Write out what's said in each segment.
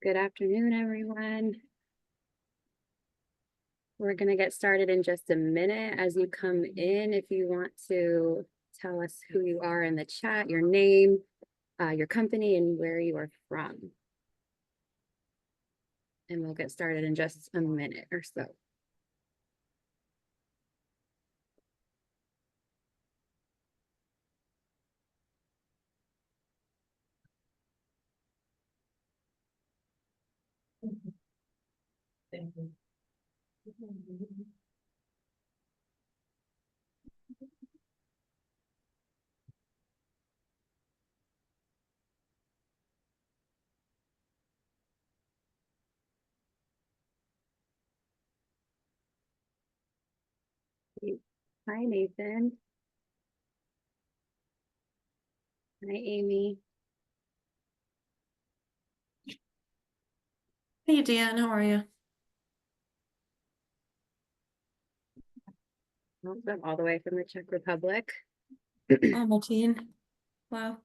Good afternoon, everyone. We're going to get started in just a minute. As you come in, if you want to tell us who you are in the chat, your name, your company, and where you are from. And we'll get started in just a minute or so. Thank you. Hi, Nathan. Hi, Amy. Hey, Dan, how are you? I'm all the way from the Czech Republic. Oh, Martine. Wow.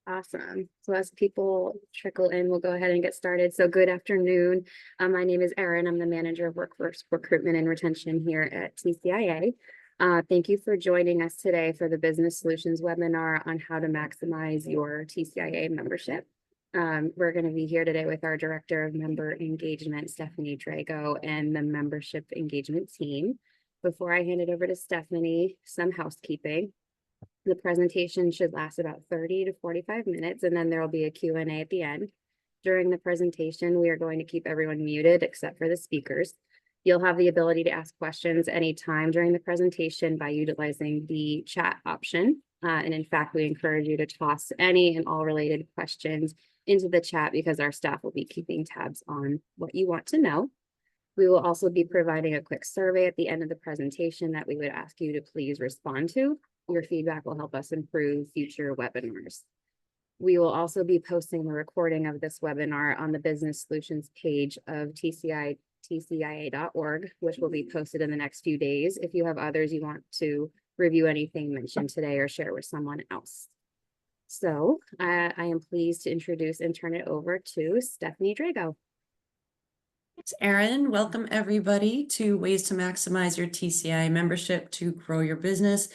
Awesome. So as people trickle in, we'll go ahead and get started. So good afternoon. My name is Erin. I'm the manager of workforce recruitment and retention here at TCIA. Thank you for joining us today for the Business Solutions webinar on how to maximize your TCIA membership. We're going to be here today with our Director of Member Engagement, Stephanie Drago, and the Membership Engagement team. Before I hand it over to Stephanie, some housekeeping. The presentation should last about 30 to 45 minutes, and then there will be a Q&A at the end. During the presentation, we are going to keep everyone muted except for the speakers. You'll have the ability to ask questions anytime during the presentation by utilizing the chat option. And in fact, we encourage you to toss any and all related questions into the chat because our staff will be keeping tabs on what you want to know. We will also be providing a quick survey at the end of the presentation that we would ask you to please respond to. Your feedback will help us improve future webinars. We will also be posting the recording of this webinar on the Business Solutions page of TCIA.org, which will be posted in the next few days. If you have others you want to review anything mentioned today or share with someone else. So I am pleased to introduce and turn it over to Stephanie Drago. Thanks, Erin. Welcome everybody to Ways to Maximize Your TCIA Membership to Grow Your Business.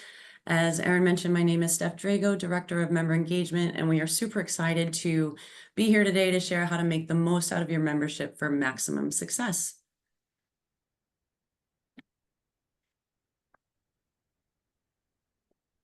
As Erin mentioned, my name is Steph Drago, Director of Member Engagement, and we are super excited to be here today to share how to make the most out of your membership for maximum success.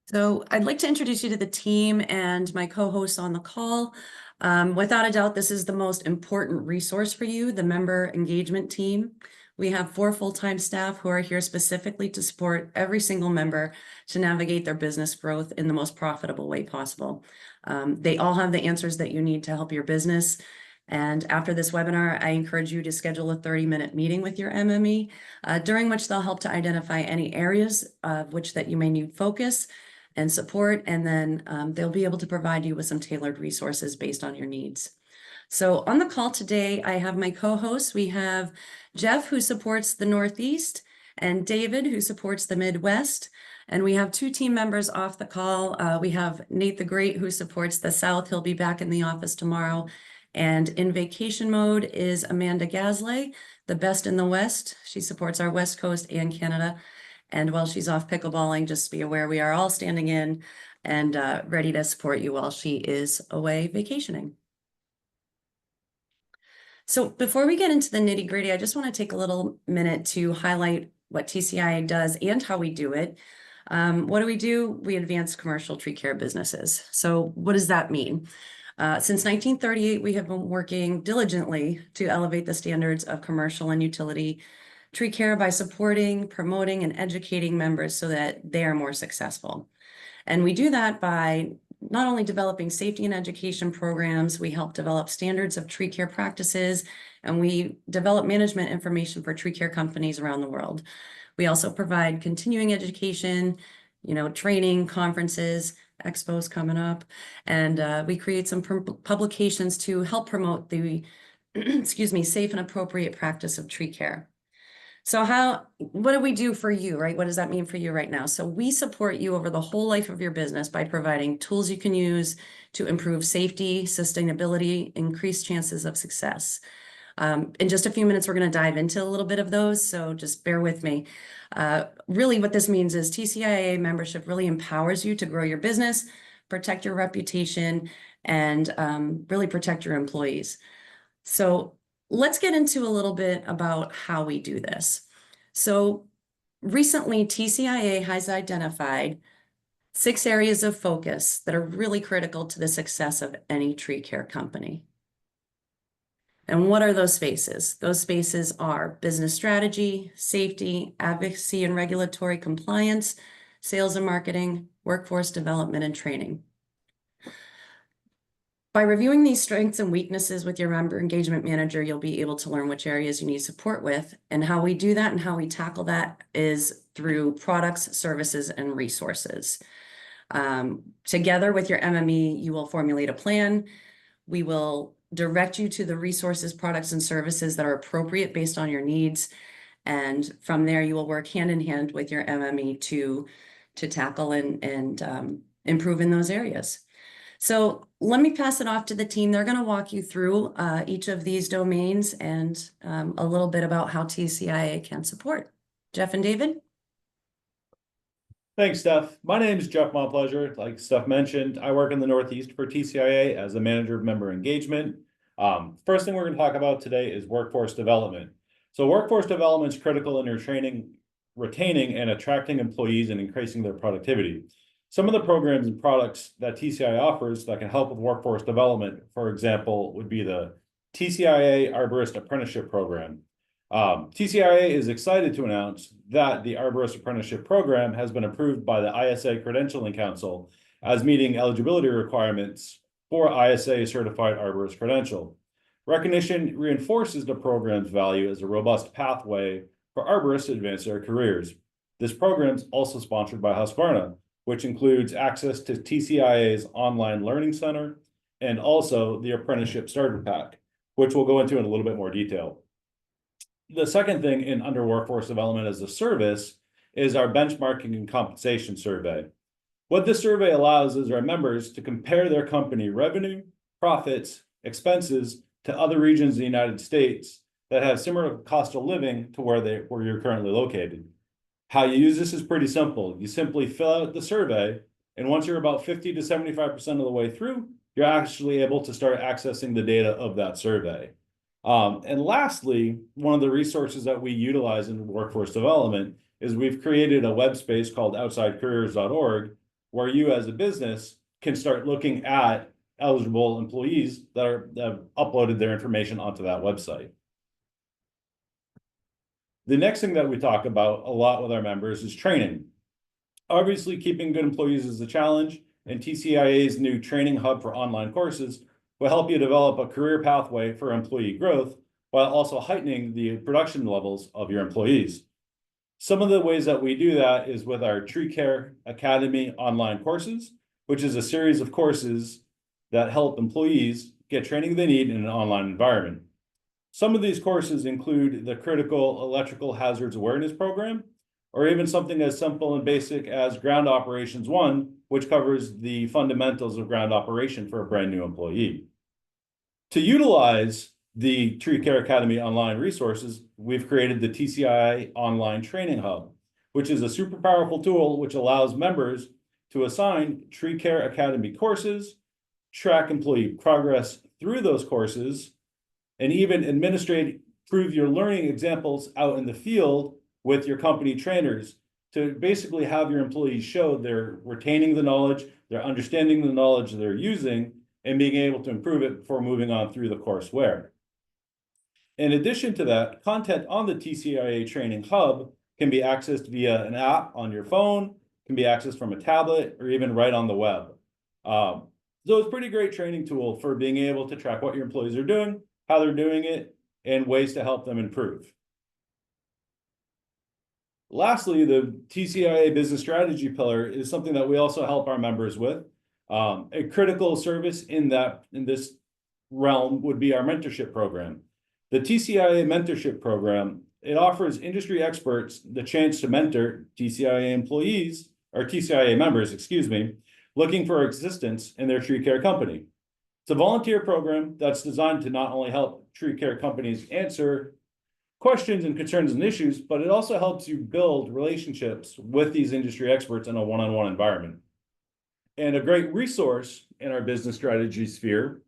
So I'd like to introduce you to the team and my co-hosts on the call. Without a doubt, this is the most important resource for you, the member engagement team. We have 4 full-time staff who are here specifically to support every single member to navigate their business growth in the most profitable way possible. They all have the answers that you need to help your business. And after this webinar, I encourage you to schedule a 30-minute meeting with your MME, during which they'll help to identify any areas of which that you may need focus and support, and then they'll be able to provide you with some tailored resources based on your needs. So on the call today, I have my co-hosts. We have Jeff, who supports the Northeast, and David, who supports the Midwest. And we have 2 team members off the call. We have Nate the Great, who supports the South. He'll be back in the office tomorrow. And in vacation mode is Amanda Gasley, the best in the West. She supports our West Coast and Canada. And while she's off pickleballing, just be aware we are all standing in and ready to support you while she is away vacationing. So before we get into the nitty gritty, I just want to take a little minute to highlight what TCIA does and how we do it. What do? We advance commercial tree care businesses. So what does that mean? Since 1938, we have been working diligently to elevate the standards of commercial and utility tree care by supporting, promoting, and educating members so that they are more successful. And we do that by not only developing safety and education programs, we help develop standards of tree care practices, and we develop management information for tree care companies around the world. We also provide continuing education, training, conferences, expos coming up, and we create some publications to help promote the, safe and appropriate practice of tree care. So what do we do for you, right? What does that mean for you right now? So we support you over the whole life of your business by providing tools you can use to improve safety, sustainability, increase chances of success. In just a few minutes, we're going to dive into a little bit of those, so just bear with me. Really what this means is TCIA membership really empowers you to grow your business, protect your reputation, and really protect your employees. So let's get into a little bit about how we do this. So recently, TCIA has identified 6 areas of focus that are really critical to the success of any tree care company. And what are those spaces? Those spaces are business strategy, safety, advocacy and regulatory compliance, sales and marketing, workforce development and training. By reviewing these strengths and weaknesses with your member engagement manager, you'll be able to learn which areas you need support with. And how we do that and how we tackle that is through products, services, and resources. Together with your MME, you will formulate a plan. We will direct you to the resources, products, and services that are appropriate based on your needs. And from there, you will work hand in hand with your MME to tackle and improve in those areas. So let me pass it off to the team. They're going to walk you through each of these domains and a little bit about how TCIA can support. Jeff and David? Thanks, Steph. My name is Jeff Montplaisir. Like Steph mentioned, I work in the Northeast for TCIA as a manager of member engagement. First thing we're going to talk about today is workforce development. So workforce development is critical in your training, retaining, and attracting employees and increasing their productivity. Some of the programs and products that TCIA offers that can help with workforce development, for example, would be the TCIA Arborist Apprenticeship Program. TCIA is excited to announce that the Arborist Apprenticeship Program has been approved by the ISA Credentialing Council as meeting eligibility requirements for ISA Certified Arborist Credential. Recognition reinforces the program's value as a robust pathway for arborists to advance their careers. This program is also sponsored by Husqvarna, which includes access to TCIA's online learning center and also the Apprenticeship Starter Pack, which we'll go into in a little bit more detail. The second thing in under workforce development as a service is our benchmarking and compensation survey. What this survey allows is our members to compare their company revenue, profits, expenses to other regions of the United States that have similar cost of living to where you're currently located. How you use this is pretty simple. You simply fill out the survey, and once you're about 50 to 75% of the way through, you're actually able to start accessing the data of that survey. And lastly, one of the resources that we utilize in workforce development is we've created a web space called outsidecareers.org, where you as a business can start looking at eligible employees that have uploaded their information onto that website. The next thing that we talk about a lot with our members is training. Obviously, keeping good employees is a challenge, and TCIA's new training hub for online courses will help you develop a career pathway for employee growth while also heightening the production levels of your employees. Some of the ways that we do that is with our Tree Care Academy online courses, which is a series of courses that help employees get training they need in an online environment. Some of these courses include the Critical Electrical Hazards Awareness Program, or even something as simple and basic as Ground Operations 1, which covers the fundamentals of ground operation for a brand new employee. To utilize the Tree Care Academy online resources, we've created the TCIA Online Training Hub, which is a super powerful tool which allows members to assign Tree Care Academy courses, track employee progress through those courses, and even prove your learning examples out in the field with your company trainers to basically have your employees show they're retaining the knowledge, they're understanding the knowledge they're using, and being able to improve it before moving on through the courseware. In addition to that, content on the TCIA Training Hub can be accessed via an app on your phone, can be accessed from a tablet, or even right on the web. So it's a pretty great training tool for being able to track what your employees are doing, how they're doing it, and ways to help them improve. Lastly, the TCIA business strategy pillar is something that we also help our members with. A critical service in this realm would be our mentorship program. The TCIA mentorship program it offers industry experts the chance to mentor TCIA employees, or TCIA members, excuse me, looking for assistance in their tree care company. It's a volunteer program that's designed to not only help tree care companies answer questions and concerns and issues, but it also helps you build relationships with these industry experts in a one-on-one environment. And a great resource in our business strategy sphere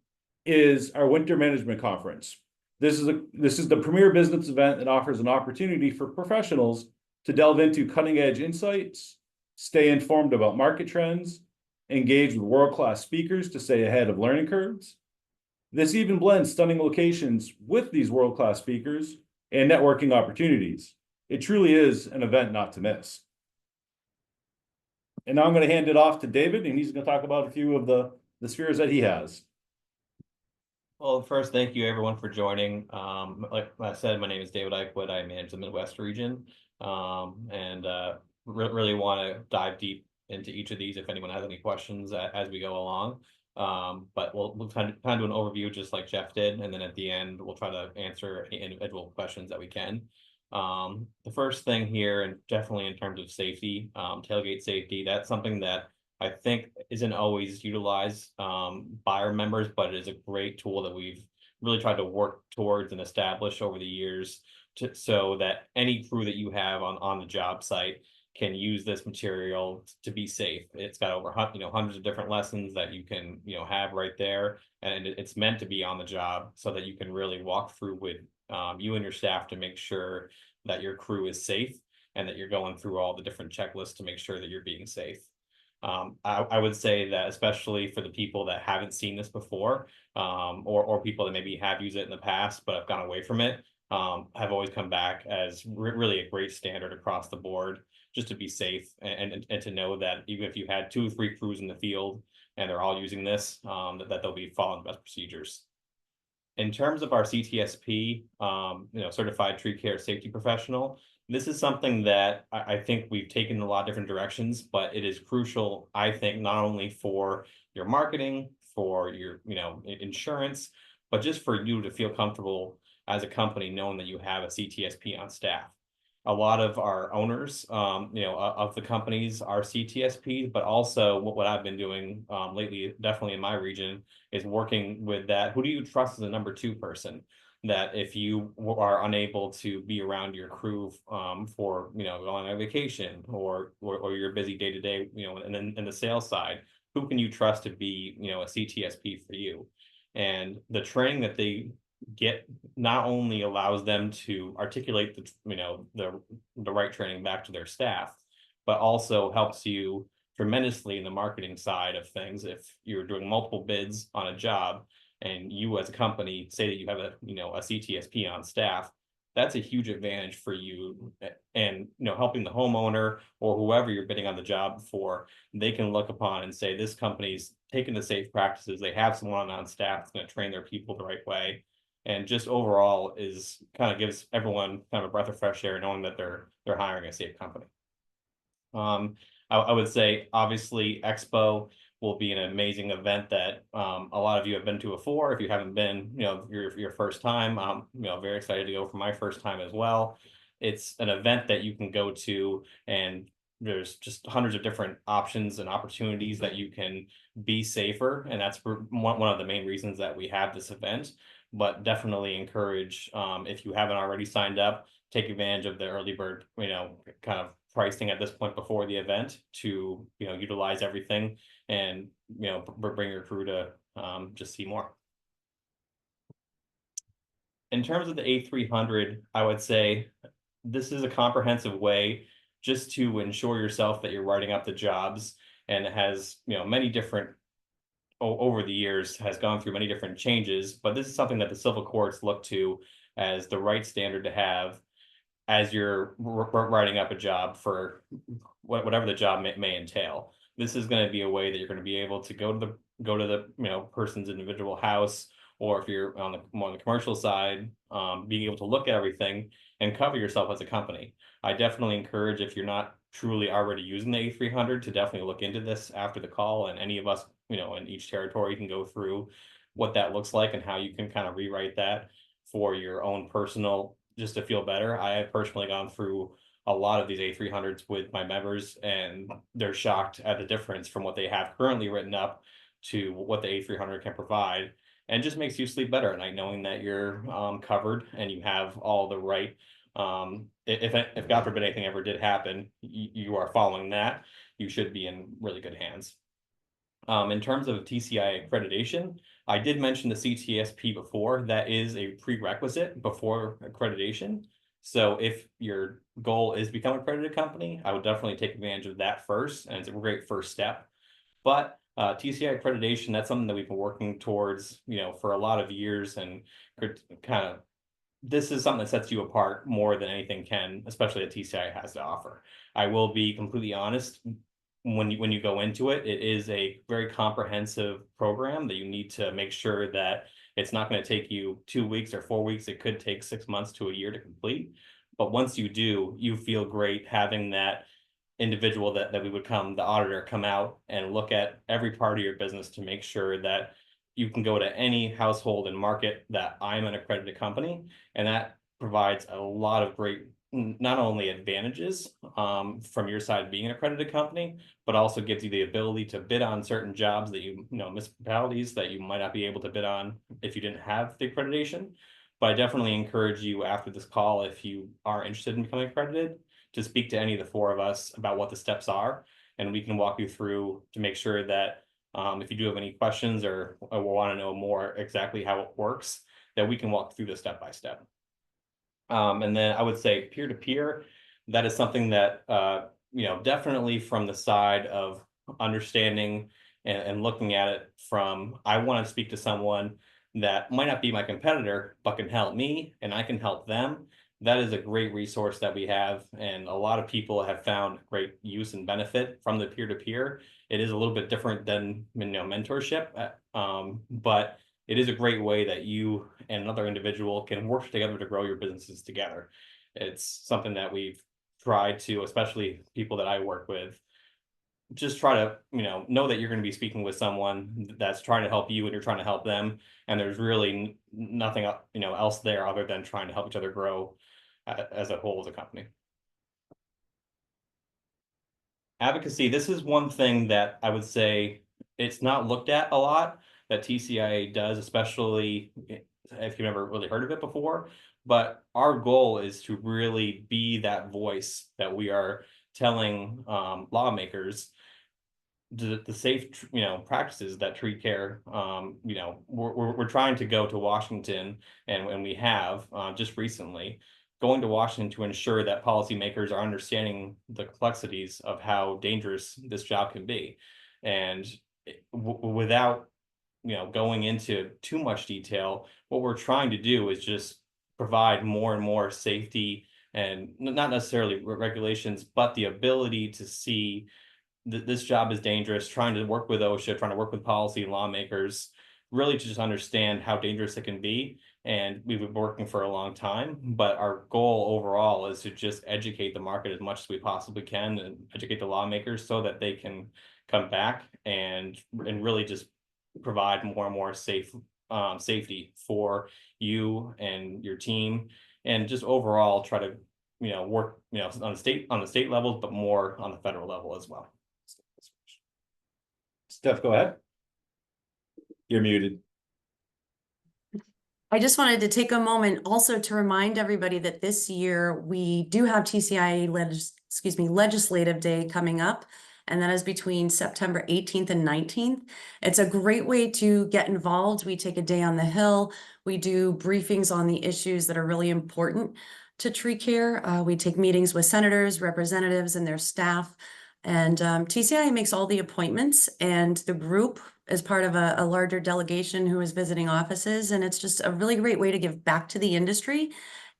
is our winter management conference. This is the premier business event that offers an opportunity for professionals to delve into cutting-edge insights, stay informed about market trends, engage with world-class speakers to stay ahead of learning curves. This even blends stunning locations with these world-class speakers and networking opportunities. It truly is an event not to miss. And now I'm going to hand it off to David, and he's going to talk about a few of the spheres that he has. Well, first, thank you everyone for joining. Like I said, my name is David Eichwood. I manage the Midwest region, and really want to dive deep into each of these if anyone has any questions as we go along. But we'll kind of do an overview just like Jeff did, and then at the end we'll try to answer any individual questions that we can. The first thing here, and definitely in terms of safety, tailgate safety, that's something that I think isn't always utilized by our members, but it is a great tool that we've really tried to work towards and establish over the years so that any crew that you have on the job site can use this material to be safe. It's got over hundreds of different lessons that you can have right there, and it's meant to be on the job so that you can really walk through with you and your staff to make sure that your crew is safe and that you're going through all the different checklists to make sure that you're being safe. I would say that especially for the people that haven't seen this before, or people that maybe have used it in the past but have gone away from it, have always come back as really a great standard across the board, just to be safe and to know that even if you had 2 or 3 crews in the field and they're all using this, that they'll be following best procedures. In terms of our CTSP, Certified Tree Care Safety Professional, this is something that I think we've taken in a lot of different directions, but it is crucial, I think, not only for your marketing, for your insurance, but just for you to feel comfortable as a company knowing that you have a CTSP on staff. A lot of our owners, of the companies are CTSP, but also what I've been doing lately, definitely in my region, is working with that. Who do you trust as a number 2 person? That if you are unable to be around your crew for going on vacation or you're busy day to day, and then in the sales side, who can you trust to be a CTSP for you? And the training that they get not only allows them to articulate the right training back to their staff, but also helps you tremendously in the marketing side of things. If you're doing multiple bids on a job and you as a company say that you have a CTSP on staff, that's a huge advantage for you. And helping the homeowner or whoever you're bidding on the job for, they can look upon and say this company's taken the safe practices, they have someone on staff that's going to train their people the right way, and just overall is kind of gives everyone kind of a breath of fresh air knowing that they're hiring a safe company. I would say obviously Expo will be an amazing event that a lot of you have been to before. If you haven't been, your first time, very excited to go for my first time as well. It's an event that you can go to, and there's just hundreds of different options and opportunities that you can be safer, and that's one of the main reasons that we have this event. But definitely encourage, if you haven't already signed up, take advantage of the early bird, kind of pricing at this point before the event to, utilize everything and, bring your crew to just see more. In terms of the A300, I would say this is a comprehensive way just to ensure yourself that you're writing up the jobs, and it has, many different over the years has gone through many different changes, but this is something that the civil courts look to as the right standard to have as you're writing up a job for whatever the job may entail. This is going to be a way that you're going to be able to go to the person's individual house, or if you're on the commercial side, being able to look at everything and cover yourself as a company. I definitely encourage, if you're not truly already using the A300, to definitely look into this after the call, and any of us in each territory can go through what that looks like and how you can kind of rewrite that for your own personal just to feel better. I have personally gone through a lot of these A300s with my members, and they're shocked at the difference from what they have currently written up to what the A300 can provide. And it just makes you sleep better at night knowing that you're covered and you have all the right, if God forbid anything ever did happen, you are following that, you should be in really good hands. In terms of TCIA accreditation, I did mention the CTSP before. That is a prerequisite before accreditation. So if your goal is to become an accredited company, I would definitely take advantage of that first, and it's a great first step. But TCI accreditation, that's something that we've been working towards, for a lot of years, and kind of this is something that sets you apart more than anything can, especially that TCI has to offer. I will be completely honest. When you go into it, it is a very comprehensive program that you need to make sure that it's not going to take you 2 weeks or 4 weeks. It could take 6 months to a year to complete. But once you do, you feel great having that individual that we would the auditor come out and look at every part of your business to make sure that you can go to any household and market that I'm an accredited company. And that provides a lot of great, not only advantages from your side being an accredited company, but also gives you the ability to bid on certain jobs that municipalities that you might not be able to bid on if you didn't have the accreditation. But I definitely encourage you after this call, if you are interested in becoming accredited, to speak to any of the 4 of us about what the steps are, and we can walk you through to make sure that if you do have any questions or want to know more exactly how it works, that we can walk through this step by step. And then I would say peer-to-peer, that is something that, definitely from the side of understanding and looking at it from, I want to speak to someone that might not be my competitor, but can help me and I can help them. That is a great resource that we have, and a lot of people have found great use and benefit from the peer-to-peer. It is a little bit different than mentorship, but it is a great way that you and another individual can work together to grow your businesses together. It's something that we've tried to, especially people that I work with, just try to know that you're going to be speaking with someone that's trying to help you and you're trying to help them, and there's really nothing else there other than trying to help each other grow as a whole as a company. Advocacy, this is one thing that I would say it's not looked at a lot that TCIA does, especially if you've never really heard of it before. But our goal is to really be that voice that we are telling lawmakers the safe practices that tree care. We're trying to go to Washington, and we have just recently going to Washington to ensure that policymakers are understanding the complexities of how dangerous this job can be, and without going into too much detail, what we're trying to do is just provide more and more safety, and not necessarily regulations, but the ability to see this job is dangerous, trying to work with OSHA, trying to work with policy lawmakers, really to just understand how dangerous it can be. And we've been working for a long time, but our goal overall is to just educate the market as much as we possibly can, and educate the lawmakers so that they can come back and really just provide more and more safety for you and your team, and just overall try to work on the state levels, but more on the federal level as well. Steph, go ahead. You're muted. I just wanted to take a moment also to remind everybody that this year we do have TCIA Legislative Day coming up, and that is between September 18th and 19th. It's a great way to get involved. We take a day on the Hill. We do briefings on the issues that are really important to tree care. We take meetings with senators, representatives, and their staff. And TCIA makes all the appointments, and the group is part of a larger delegation who is visiting offices. And it's just a really great way to give back to the industry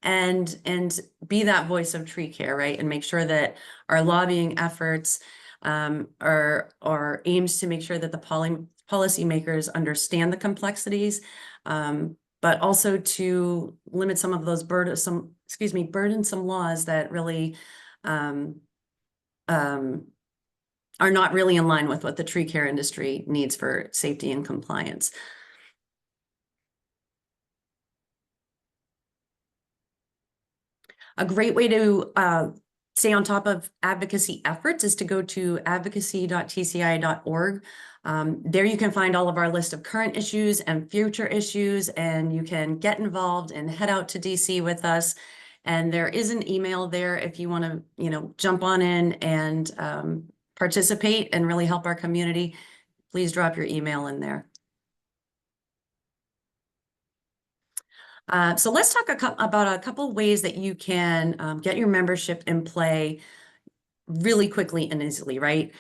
and be that voice of tree care, right? And make sure that our lobbying efforts are aimed to make sure that the policymakers understand the complexities, but also to limit some of those burdensome laws that really are not really in line with what the tree care industry needs for safety and compliance. A great way to stay on top of advocacy efforts is to go to advocacy.tci.org. There you can find all of our list of current issues and future issues, and you can get involved and head out to DC with us. And there is an email there if you want to, jump on in and participate and really help our community. Please drop your email in there. So let's talk about a couple ways that you can get your membership in play really quickly and easily, right?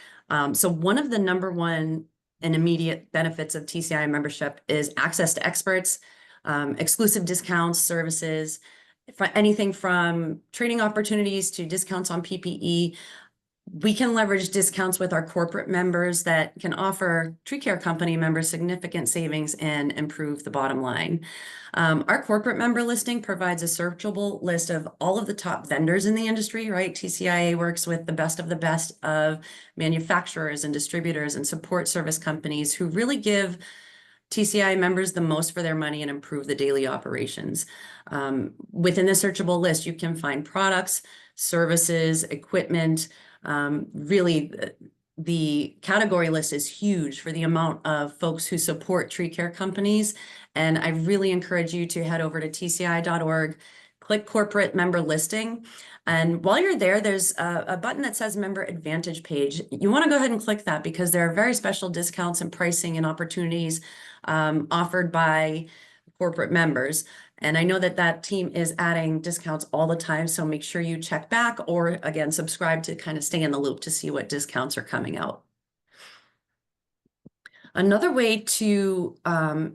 So one of the number one and immediate benefits of TCIA membership is access to experts, exclusive discounts, services, anything from training opportunities to discounts on PPE. We can leverage discounts with our corporate members that can offer tree care company members significant savings and improve the bottom line. Our corporate member listing provides a searchable list of all of the top vendors in the industry, right? TCIA works with the best of manufacturers and distributors and support service companies who really give TCIA members the most for their money and improve the daily operations. Within the searchable list, you can find products, services, equipment. Really, the category list is huge for the amount of folks who support tree care companies. And I really encourage you to head over to tci.org, click corporate member listing. And while you're there, there's a button that says member advantage page. You want to go ahead and click that because there are very special discounts and pricing and opportunities offered by corporate members. And I know that that team is adding discounts all the time. So make sure you check back or again, subscribe to kind of stay in the loop to see what discounts are coming out. Another way to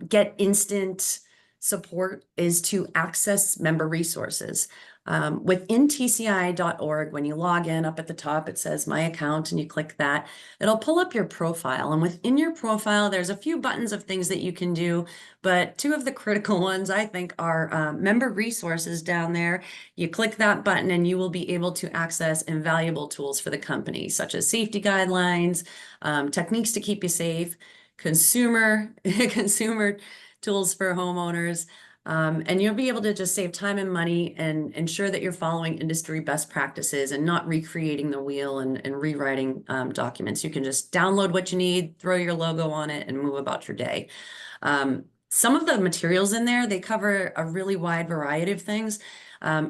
get instant support is to access member resources. Within tci.org, when you log in up at the top, it says my account and you click that, it'll pull up your profile. And within your profile, there's a few buttons of things that you can do, but two of the critical ones I think are member resources down there. You click that button and you will be able to access invaluable tools for the company, such as safety guidelines, techniques to keep you safe, consumer tools for homeowners. And you'll be able to just save time and money and ensure that you're following industry best practices and not recreating the wheel and rewriting documents. You can just download what you need, throw your logo on it, and move about your day. Some of the materials in there, they cover a really wide variety of things.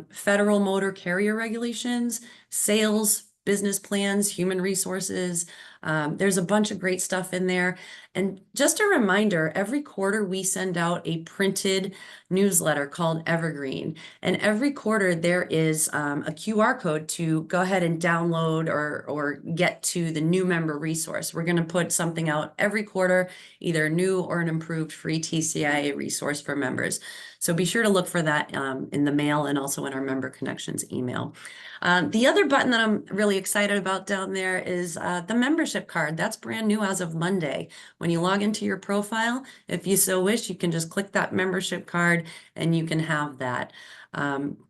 Federal motor carrier regulations, sales, business plans, human resources. There's a bunch of great stuff in there. And just a reminder, every quarter we send out a printed newsletter called Evergreen. And every quarter there is a QR code to go ahead and download or get to the new member resource. We're going to put something out every quarter, either new or an improved free TCIA resource for members. So be sure to look for that in the mail and also in our member connections email. The other button that I'm really excited about down there is the membership card. That's brand new as of Monday. When you log into your profile, if you so wish, you can just click that membership card and you can have that.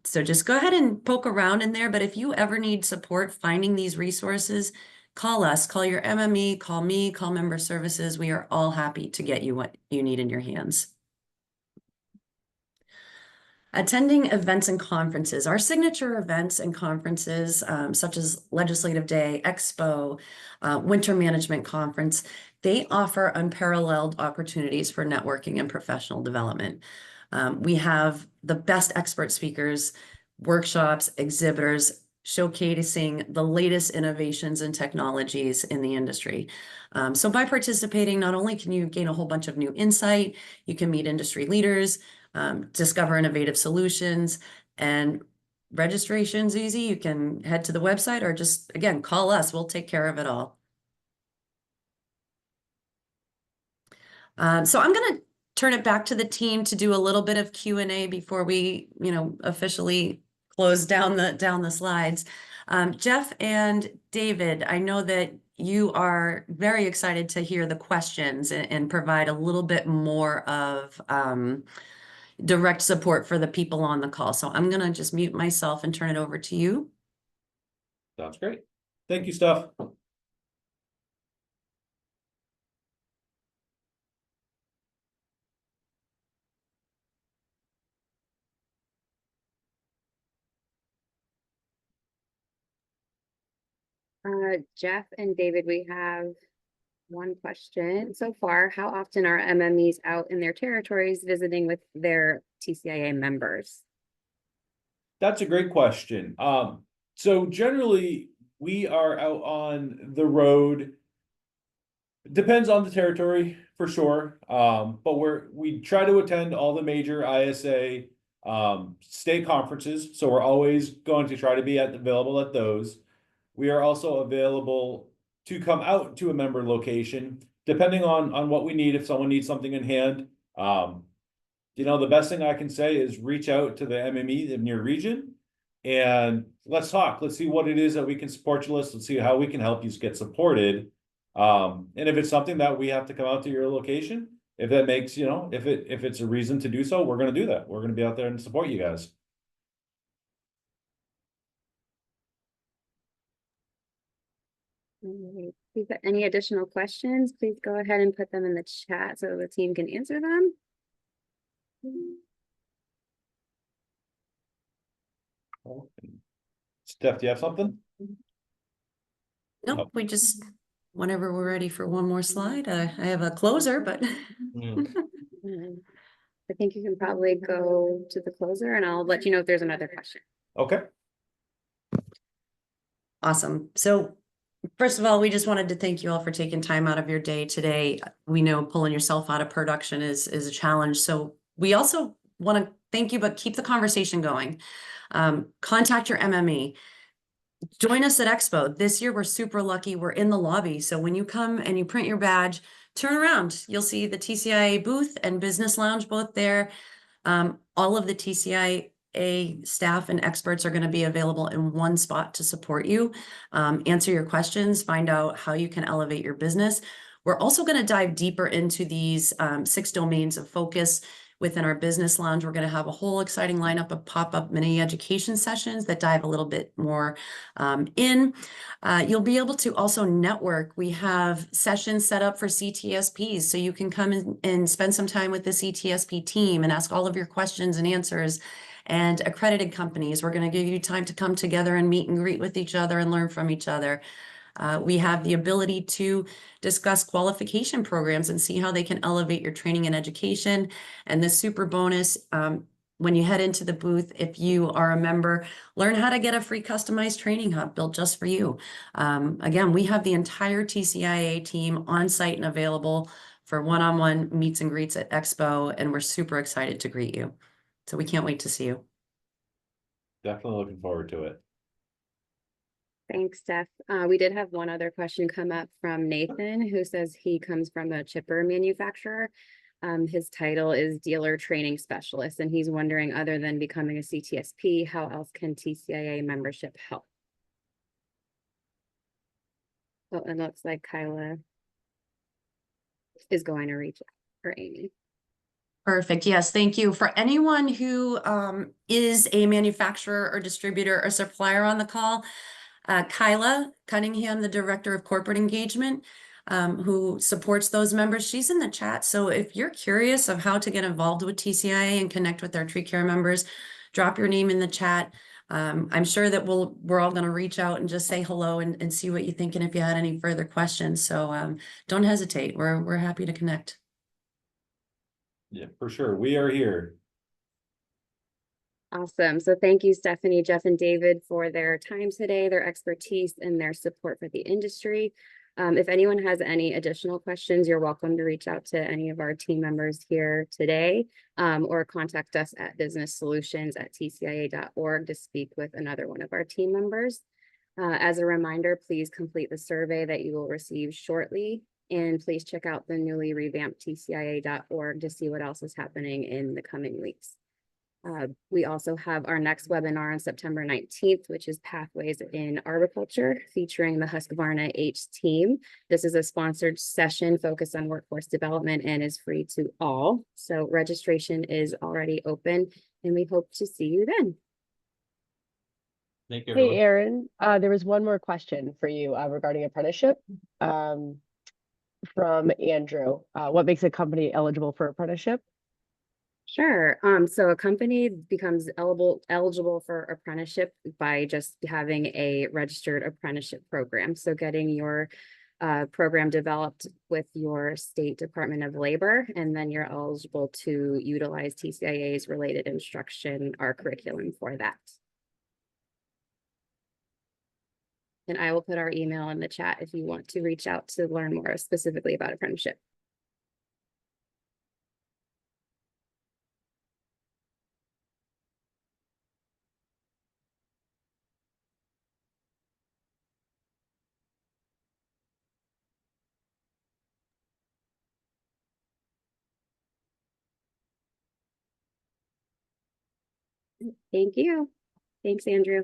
So just go ahead and poke around in there. But if you ever need support finding these resources, call us, call your MME, call me, call member services. We are all happy to get you what you need in your hands. Attending events and conferences. Our signature events and conferences, such as Legislative Day, Expo, Winter Management Conference, they offer unparalleled opportunities for networking and professional development. We have the best expert speakers, workshops, exhibitors, showcasing the latest innovations and technologies in the industry. So by participating, not only can you gain a whole bunch of new insight, you can meet industry leaders, discover innovative solutions, and registration's easy. You can head to the website or just, again, call us. We'll take care of it all. So I'm going to turn it back to the team to do a little bit of Q&A before we, officially close down the slides. Jeff and David, I know that you are very excited to hear the questions and provide a little bit more of direct support for the people on the call. So I'm going to just mute myself and turn it over to you. Sounds great. Thank you, Steph. Jeff and David, we have one question so far. How often are MMEs out in their territories visiting with their TCIA members? That's a great question. So generally, we are out on the road. Depends on the territory for sure. But we try to attend all the major ISA state conferences. So we're always going to try to be available at those. We are also available to come out to a member location, depending on what we need. If someone needs something in hand, the best thing I can say is reach out to the MME in your region and let's talk. Let's see what it is that we can support you. Let's see how we can help you get supported. And if it's something that we have to come out to your location, if that makes, if it's a reason to do so, we're going to do that. We're going to be out there and support you guys. If you've got any additional questions, please go ahead and put them in the chat so the team can answer them. Steph, do you have something? Nope, we just, whenever we're ready for one more slide, I have a closer, but. I think you can probably go to the closer and I'll let you know if there's another question. Okay. Awesome. So first of all, we just wanted to thank you all for taking time out of your day today. We know pulling yourself out of production is a challenge. So we also want to thank you, but keep the conversation going. Contact your MME. Join us at Expo. This year, we're super lucky. We're in the lobby. So when you come and you print your badge, turn around. You'll see the TCIA booth and business lounge both there. All of the TCIA staff and experts are going to be available in one spot to support you, answer your questions, find out how you can elevate your business. We're also going to dive deeper into these 6 domains of focus within our business lounge. We're going to have a whole exciting lineup of pop-up mini education sessions that dive a little bit more in. You'll be able to also network. We have sessions set up for CTSPs, so you can come in and spend some time with the CTSP team and ask all of your questions and answers. And accredited companies, we're going to give you time to come together and meet and greet with each other and learn from each other. We have the ability to discuss qualification programs and see how they can elevate your training and education. And this super bonus, when you head into the booth, if you are a member, learn how to get a free customized training hub built just for you. Again, we have the entire TCIA team on site and available for one-on-one meets and greets at Expo, and we're super excited to greet you. So we can't wait to see you. Definitely looking forward to it. Thanks, Steph. We did have one other question come up from Nathan, who says he comes from a chipper manufacturer. His title is Dealer Training Specialist, and he's wondering, other than becoming a CTSP, how else can TCIA membership help? Well, it looks like Kyla is going to reach out for Amy. Perfect. Yes, thank you. For anyone who is a manufacturer or distributor or supplier on the call, Kyla Cunningham, the Director of Corporate Engagement, who supports those members, she's in the chat. So if you're curious of how to get involved with TCIA and connect with our Tree Care members, drop your name in the chat. I'm sure that we're all going to reach out and just say hello and see what you think, and if you had any further questions. So don't hesitate. We're happy to connect. Yeah, for sure. We are here. Awesome. So thank you, Stephanie, Jeff, and David for their time today, their expertise, and their support for the industry. If anyone has any additional questions, you're welcome to reach out to any of our team members here today, or contact us at businesssolutions@tcia.org to speak with another one of our team members. As a reminder, please complete the survey that you will receive shortly. And please check out the newly revamped TCIA.org to see what else is happening in the coming weeks. We also have our next webinar on September 19th, which is Pathways in Arboriculture, featuring the Husqvarna H team. This is a sponsored session focused on workforce development and is free to all. So registration is already open, and we hope to see you then. Thank you, Hey, everyone. Aaron, there was one more question for you regarding apprenticeship from Andrew. What makes a company eligible for apprenticeship? Sure. So a company becomes eligible for apprenticeship by just having a registered apprenticeship program. So getting your program developed with your state Department of Labor, and then you're eligible to utilize TCIA's related instruction, our curriculum for that. And I will put our email in the chat if you want to reach out to learn more specifically about apprenticeship. Thank you. Thanks, Andrew.